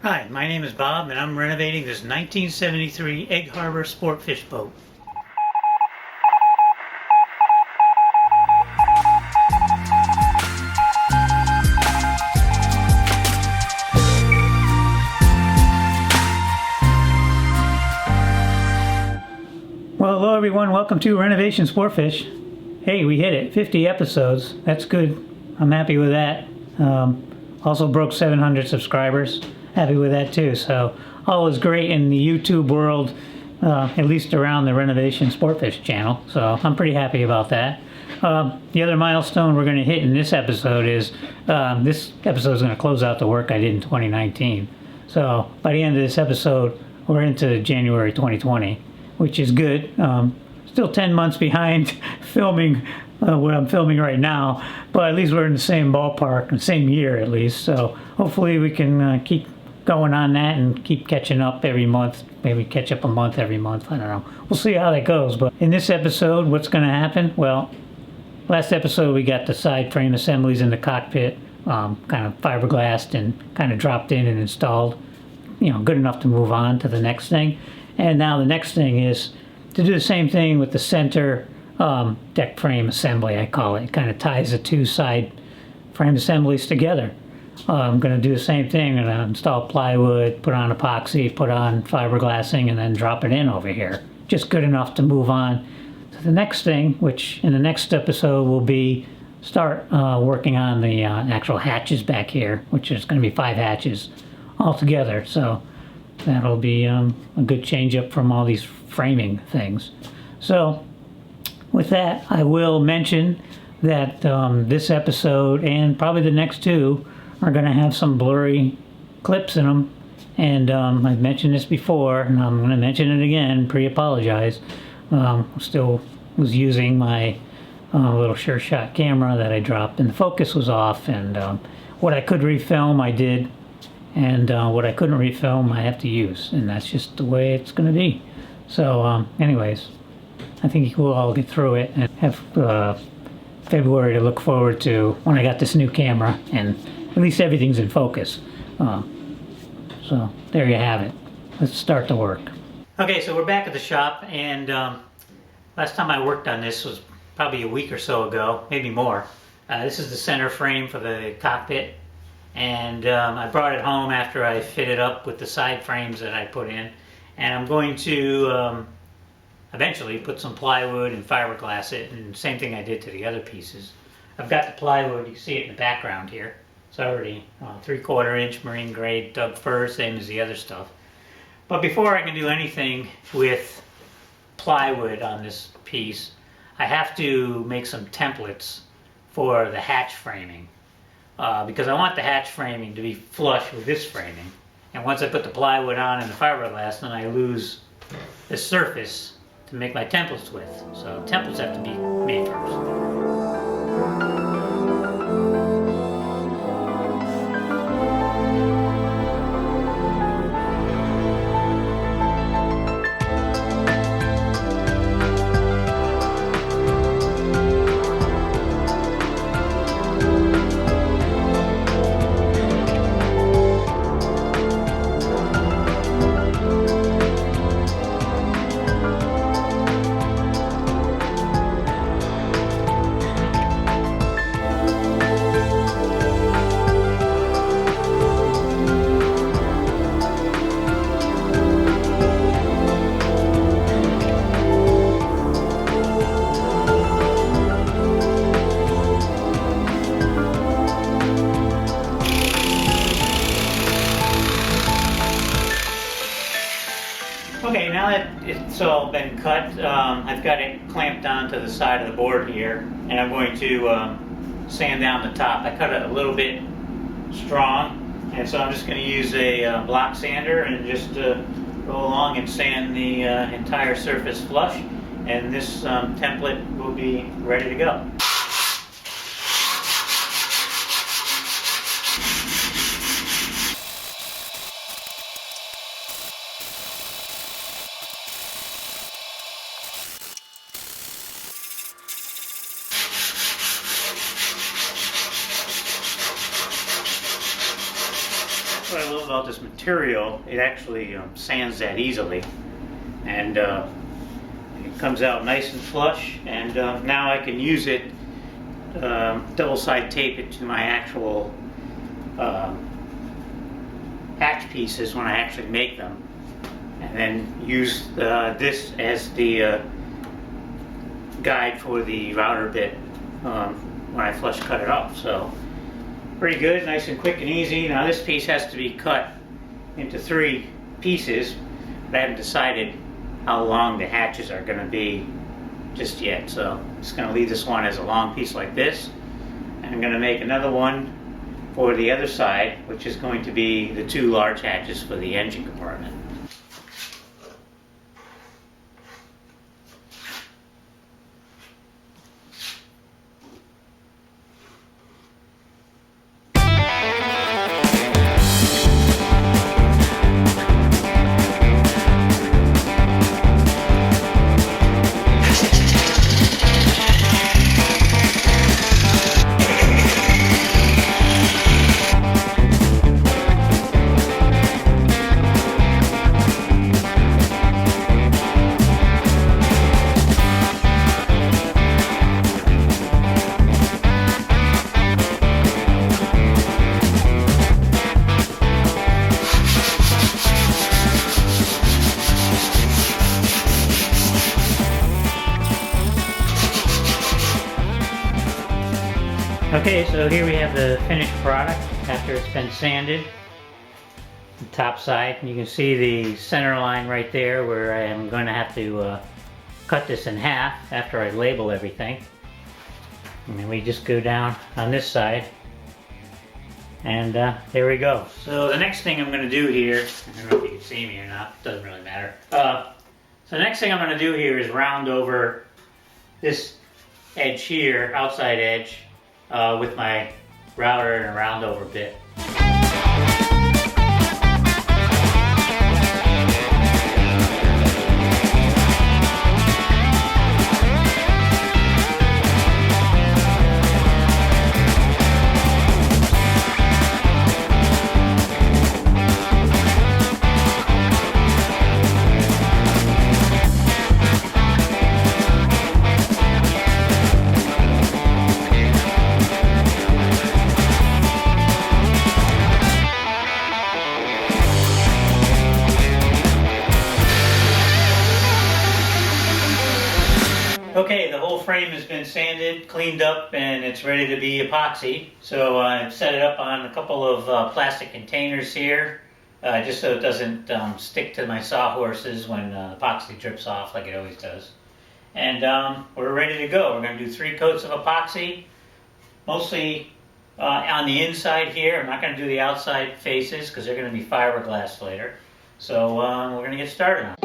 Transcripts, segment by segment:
Hi, my name is Bob and I'm renovating this 1973 Egg Harbor Sportfish boat. Well, hello everyone, welcome to Renovation Sportfish. Hey, we hit it, 50 episodes, that's good. I'm happy with that. Also broke 700 subscribers. Happy with that too. So all is great in the YouTube world, at least around the Renovation Sportfish channel. So I'm pretty happy about that. The other milestone we're going to hit in this episode is this episode is going to close out the work I did in 2019. So by the end of this episode, we're into January 2020, which is good. Still 10 months behind filming what I'm filming right now, but at least we're in the same ballpark, the same year at least. So hopefully we can keep going on that and keep catching up every month. Maybe catch up a month every month. I don't know. We'll see how that goes. But in this episode, what's going to happen? Well, last episode we got the side frame assemblies in the cockpit, kind of fiberglassed and kind of dropped in and installed. You know, good enough to move on to the next thing. And now the next thing is to do the same thing with the center deck frame assembly, I call it. It kind of ties the two side frame assemblies together. I'm going to do the same thing. I'm going to install plywood, put on epoxy, put on fiberglassing, and then drop it in over here. Just good enough to move on to the next thing, which in the next episode will be start working on the actual hatches back here, which is going to be 5 hatches altogether. So that'll be a good change up from all these framing things. So with that, I will mention that this episode and probably the next two are going to have some blurry clips in them. And I've mentioned this before, and I'm going to mention it again, pre-apologize. Still was using my little Sure Shot camera that I dropped, and the focus was off, and what I could refilm, I did. And what I couldn't refilm, I have to use, and that's just the way it's going to be. So anyways, I think we'll all get through it and have February to look forward to when I got this new camera, and at least everything's in focus. So there you have it. Let's start the work. Okay, so we're back at the shop, and last time I worked on this was probably a week or so ago, maybe more. This is the center frame for the cockpit. And I brought it home after I fitted up with the side frames that I put in, and I'm going to eventually put some plywood and fiberglass it, and same thing I did to the other pieces. I've got the plywood, you can see it in the background here. It's already 3/4 inch marine grade Doug fir, same as the other stuff. But before I can do anything with plywood on this piece, I have to make some templates for the hatch framing. Because I want the hatch framing to be flush with this framing. And once I put the plywood on and the fiberglass, then I lose the surface to make my templates with. So templates have to be made first. Okay, now that it's all been cut, I've got it clamped onto the side of the board here, and I'm going to sand down the top. I cut it a little bit strong, and so I'm just going to use a block sander and just go along and sand the entire surface flush, and this template will be ready to go. Put a little about this material, it actually sands that easily, and it comes out nice and flush, and now I can use it, double side tape it to my actual hatch pieces when I actually make them, and then use this as the guide for the router bit when I flush cut it off. So pretty good, nice and quick and easy. Now this piece has to be cut into 3 pieces, but I haven't decided how long the hatches are going to be just yet. So I'm just going to leave this one as a long piece like this, and I'm going to make another one for the other side, which is going to be the 2 large hatches for the engine compartment. Okay, so here we have the finished product after it's been sanded. The top side, and you can see the center line right there where I am going to have to cut this in half after I label everything. And then we just go down on this side, and there we go. So the next thing I'm going to do here, I don't know if you can see me or not, doesn't really matter. So the next thing I'm going to do here is round over this edge here, outside edge, with my router and a round over bit. Okay, the whole frame has been sanded, cleaned up, and it's ready to be epoxy. So I've set it up on a couple of plastic containers here, just so it doesn't stick to my sawhorses when epoxy drips off like it always does. And we're ready to go. We're going to do 3 coats of epoxy, mostly on the inside here. I'm not going to do the outside faces because they're going to be fiberglassed later. So we're going to get started on it.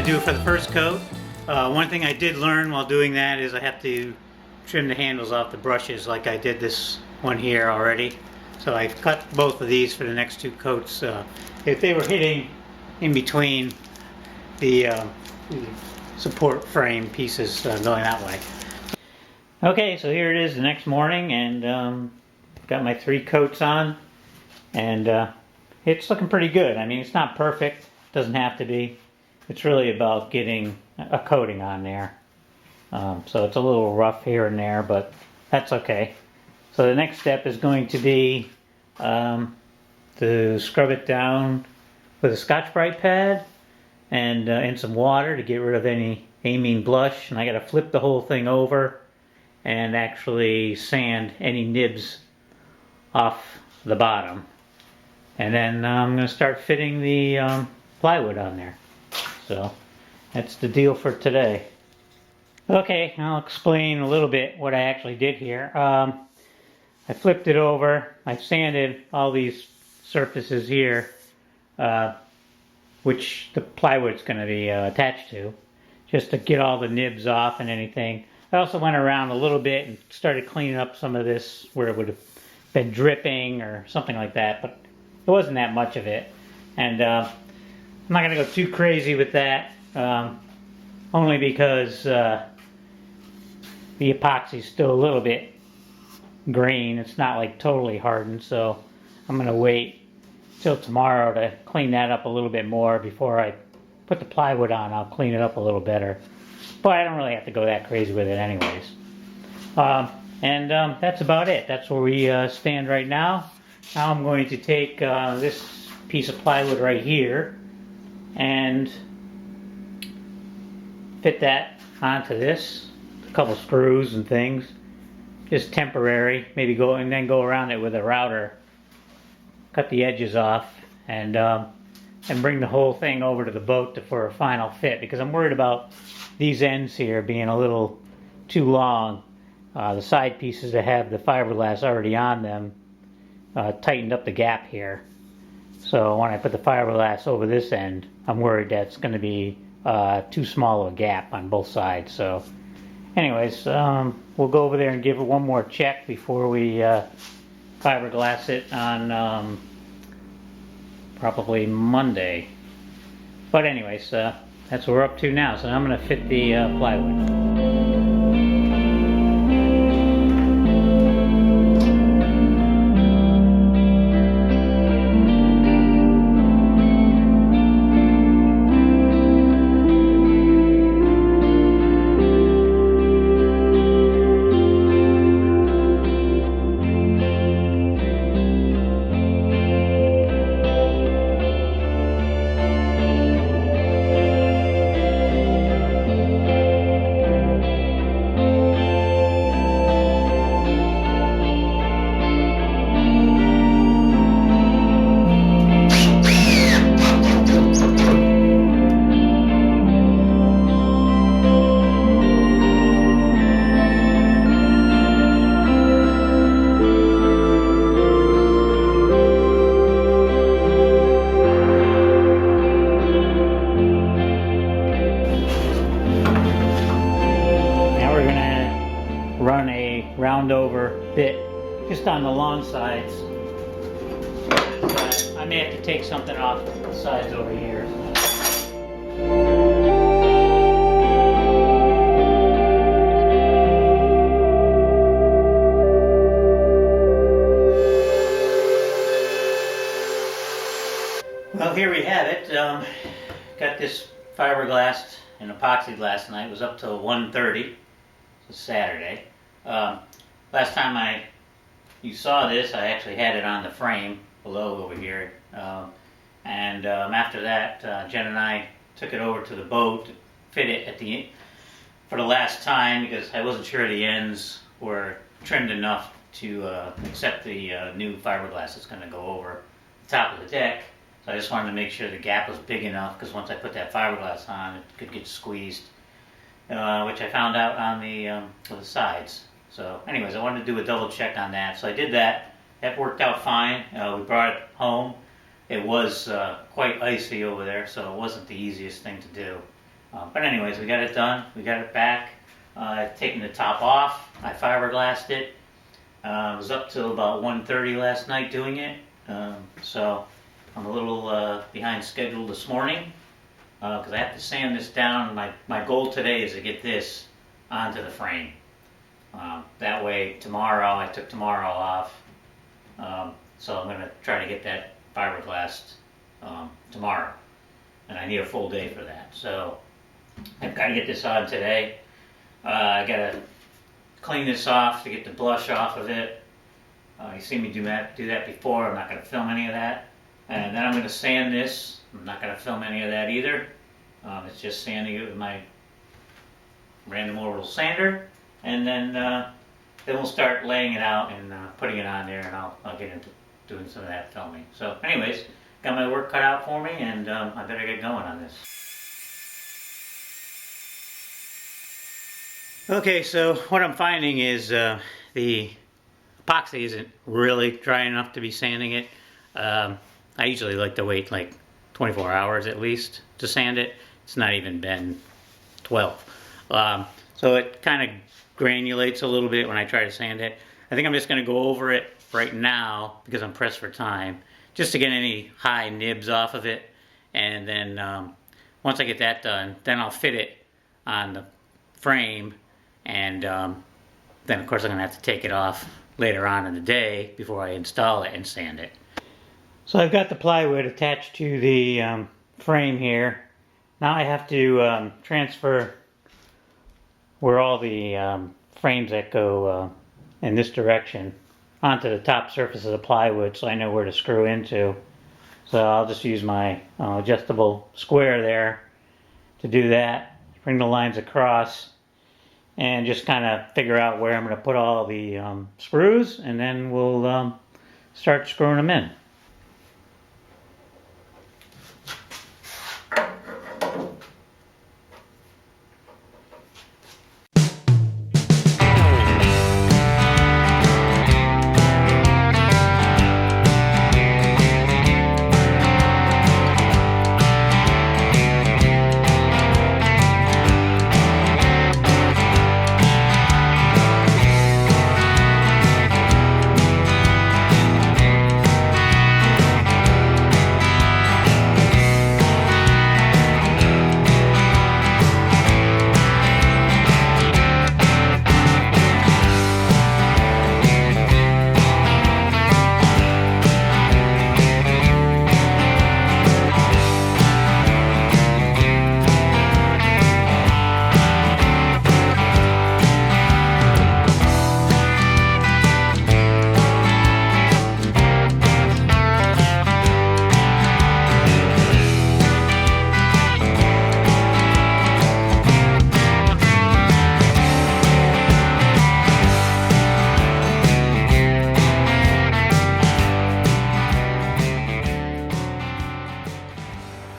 Do for the first coat. One thing I did learn while doing that is I have to trim the handles off the brushes like I did this one here already. So I've cut both of these for the next 2 coats. If they were hitting in between the support frame pieces going that way. Okay, so here it is the next morning, and got my 3 coats on, and it's looking pretty good. I mean, it's not perfect, doesn't have to be. It's really about getting a coating on there. So it's a little rough here and there, but that's okay. So the next step is going to be to scrub it down with a Scotch-Brite pad and in some water to get rid of any amine blush. And I got to flip the whole thing over and actually sand any nibs off the bottom. And then I'm going to start fitting the plywood on there. So that's the deal for today. Okay, I'll explain a little bit what I actually did here. I flipped it over. I sanded all these surfaces here, which the plywood's going to be attached to, just to get all the nibs off and anything. I also went around a little bit and started cleaning up some of this where it would have been dripping or something like that, but it wasn't that much of it. And I'm not going to go too crazy with that, only because the epoxy is still a little bit green. It's not like totally hardened, so I'm going to wait till tomorrow to clean that up a little bit more before I put the plywood on. I'll clean it up a little better, but I don't really have to go that crazy with it anyways. That's about it. That's where we stand right now. Now I'm going to take this piece of plywood right here and fit that onto this, a couple screws and things, just temporary. Maybe go and then go around it with a router, cut the edges off, and bring the whole thing over to the boat for a final fit, because I'm worried about these ends here being a little too long. The side pieces that have the fiberglass already on them tightened up the gap here. So when I put the fiberglass over this end, I'm worried that's going to be too small of a gap on both sides. So anyways, we'll go over there and give it one more check before we fiberglass it on probably Monday. But anyways, that's what we're up to now. So I'm going to fit the plywood. Run a round over bit just on the long sides. I may have to take something off the sides over here. Well, here we have it. Got this fiberglassed and epoxied last night. It was up till 1:30. It's Saturday. Last time you saw this, I actually had it on the frame below over here. After that, Jen and I took it over to the boat to fit it for the last time, because I wasn't sure the ends were trimmed enough to accept the new fiberglass that's going to go over the top of the deck. So I just wanted to make sure the gap was big enough, because once I put that fiberglass on, it could get squeezed, which I found out on the sides. So anyways, I wanted to do a double check on that. So I did that. That worked out fine. We brought it home. It was quite icy over there, so it wasn't the easiest thing to do. But anyways, we got it done. We got it back. I've taken the top off. I fiberglassed it. I was up till about 1:30 last night doing it. So I'm a little behind schedule this morning, because I have to sand this down. My goal today is to get this onto the frame. That way tomorrow, I took tomorrow off, so I'm going to try to get that fiberglassed tomorrow, and I need a full day for that. So I've got to get this on today. I got to clean this off to get the blush off of it. You seen me do that before. I'm not going to film any of that. And then I'm going to sand this. I'm not going to film any of that either. It's just sanding it with my random orbital sander. And then we'll start laying it out and putting it on there, and I'll get into doing some of that filming. So anyways, got my work cut out for me, and I better get going on this. Okay, so what I'm finding is the epoxy isn't really dry enough to be sanding it. I usually like to wait like 24 hours at least to sand it. It's not even been 12. So it kind of granulates a little bit when I try to sand it. I think I'm just going to go over it right now because I'm pressed for time, just to get any high nibs off of it. And then once I get that done, then I'll fit it on the frame. And then of course I'm going to have to take it off later on in the day before I install it and sand it. So I've got the plywood attached to the frame here. Now I have to transfer where all the frames that go in this direction onto the top surface of the plywood, so I know where to screw into. So I'll just use my adjustable square there to do that. Bring the lines across and just kind of figure out where I'm going to put all the screws, and then we'll start screwing them in.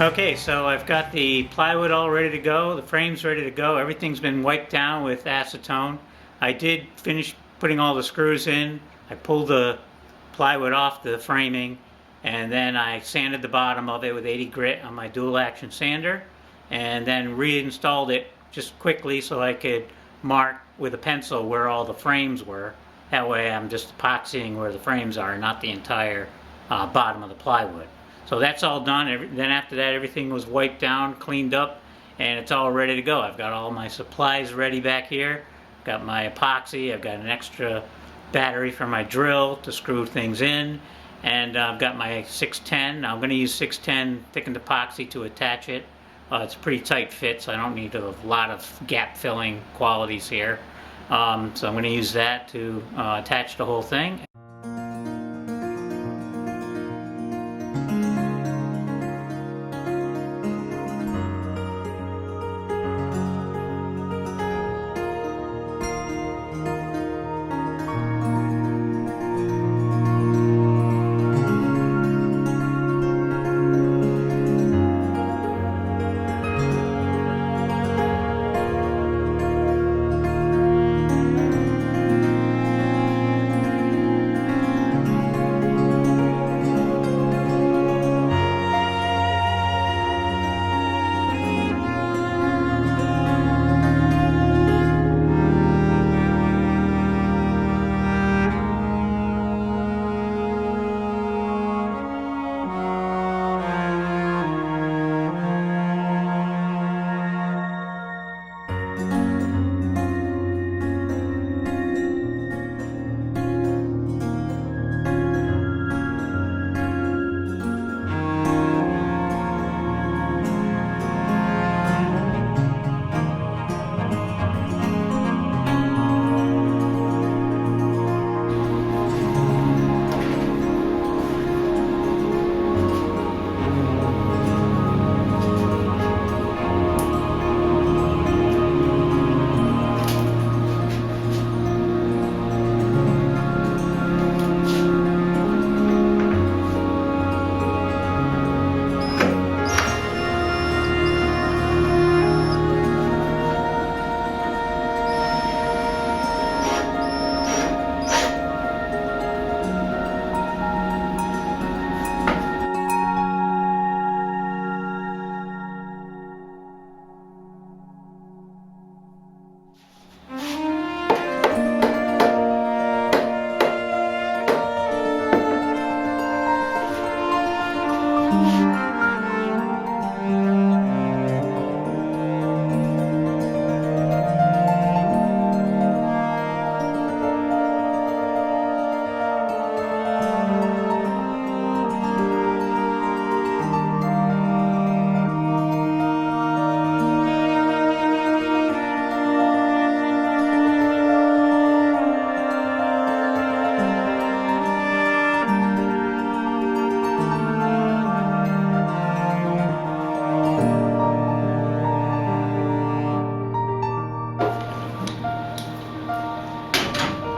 Okay, so I've got the plywood all ready to go, the frame's ready to go, everything's been wiped down with acetone. I did finish putting all the screws in. I pulled the plywood off the framing, and then I sanded the bottom of it with 80 grit on my dual action sander, and then reinstalled it just quickly so I could mark with a pencil where all the frames were. That way I'm just epoxying where the frames are, not the entire bottom of the plywood. So that's all done. Then after that, everything was wiped down, cleaned up, and it's all ready to go. I've got all my supplies ready back here. Got my epoxy, I've got an extra battery for my drill to screw things in, and I've got my 610. Now I'm going to use 610 thickened epoxy to attach it. It's a pretty tight fit, so I don't need a lot of gap filling qualities here. So I'm going to use that to attach the whole thing.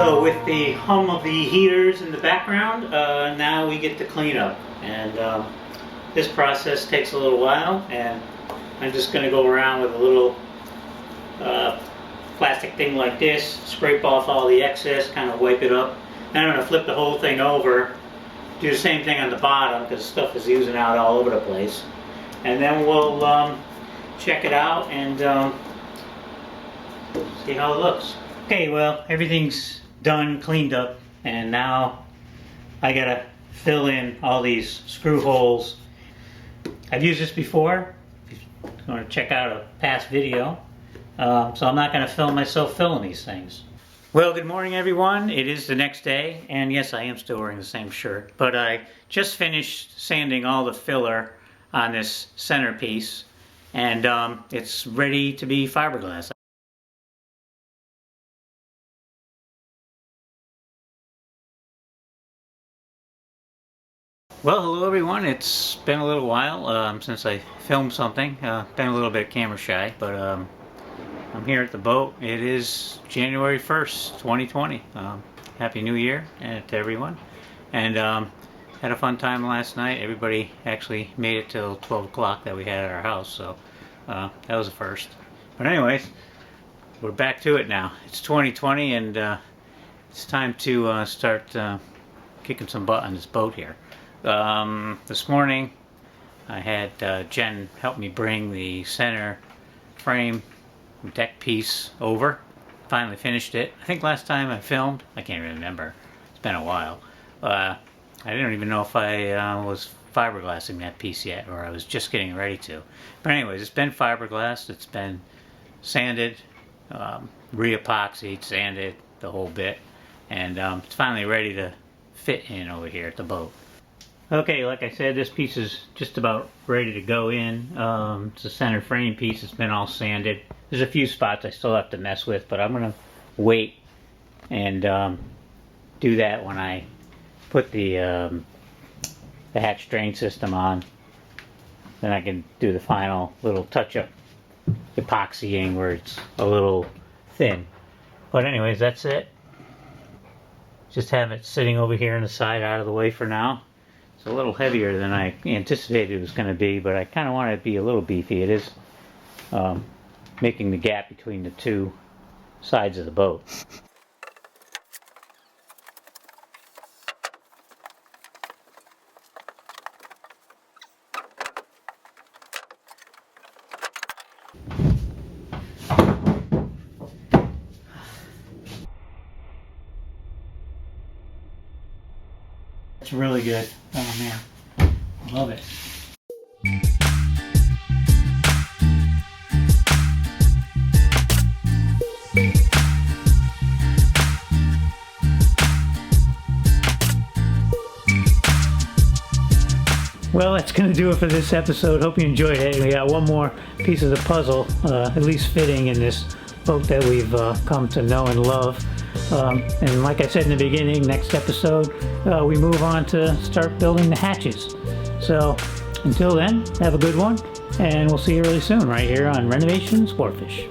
So with the hum of the heaters in the background, now we get to clean up. And this process takes a little while, and I'm just going to go around with a little plastic thing like this, scrape off all the excess, kind of wipe it up. Then I'm going to flip the whole thing over, do the same thing on the bottom because stuff is oozing out all over the place. And then we'll check it out and see how it looks. Okay, well, everything's done, cleaned up, and now I gotta fill in all these screw holes. I've used this before. If you want to check out a past video. So I'm not going to film myself filling these things. Well, good morning everyone. It is the next day, and yes, I am still wearing the same shirt, but I just finished sanding all the filler on this centerpiece, and it's ready to be fiberglass. Well, hello everyone. It's been a little while since I filmed something. Been a little bit camera shy, but I'm here at the boat. It is January 1st, 2020. Happy New Year to everyone. And had a fun time last night. Everybody actually made it till 12 o'clock that we had at our house, so that was a first. But anyways, we're back to it now. It's 2020, and it's time to start kicking some butt on this boat here. This morning I had Jen help me bring the center frame deck piece over. Finally finished it. I think last time I filmed, I can't even remember, it's been a while. I didn't even know if I was fiberglassing that piece yet, or I was just getting ready to. But anyways, it's been fiberglassed, it's been sanded, re-epoxied, sanded, the whole bit, and it's finally ready to fit in over here at the boat. Okay, like I said, this piece is just about ready to go in. It's a center frame piece. It's been all sanded. There's a few spots I still have to mess with, but I'm going to wait and do that when I put the hatch drain system on. Then I can do the final little touch-up epoxying where it's a little thin. But anyways, that's it. Just have it sitting over here on the side out of the way for now. It's a little heavier than I anticipated it was going to be, but I kind of want it to be a little beefy. It is making the gap between the two sides of the boat. It's really good. Oh man, I love it. Well, that's going to do it for this episode. Hope you enjoyed it. We got one more piece of the puzzle, at least fitting in this boat that we've come to know and love. And like I said in the beginning, next episode we move on to start building the hatches. So until then, have a good one, and we'll see you really soon right here on Renovation Sportfish.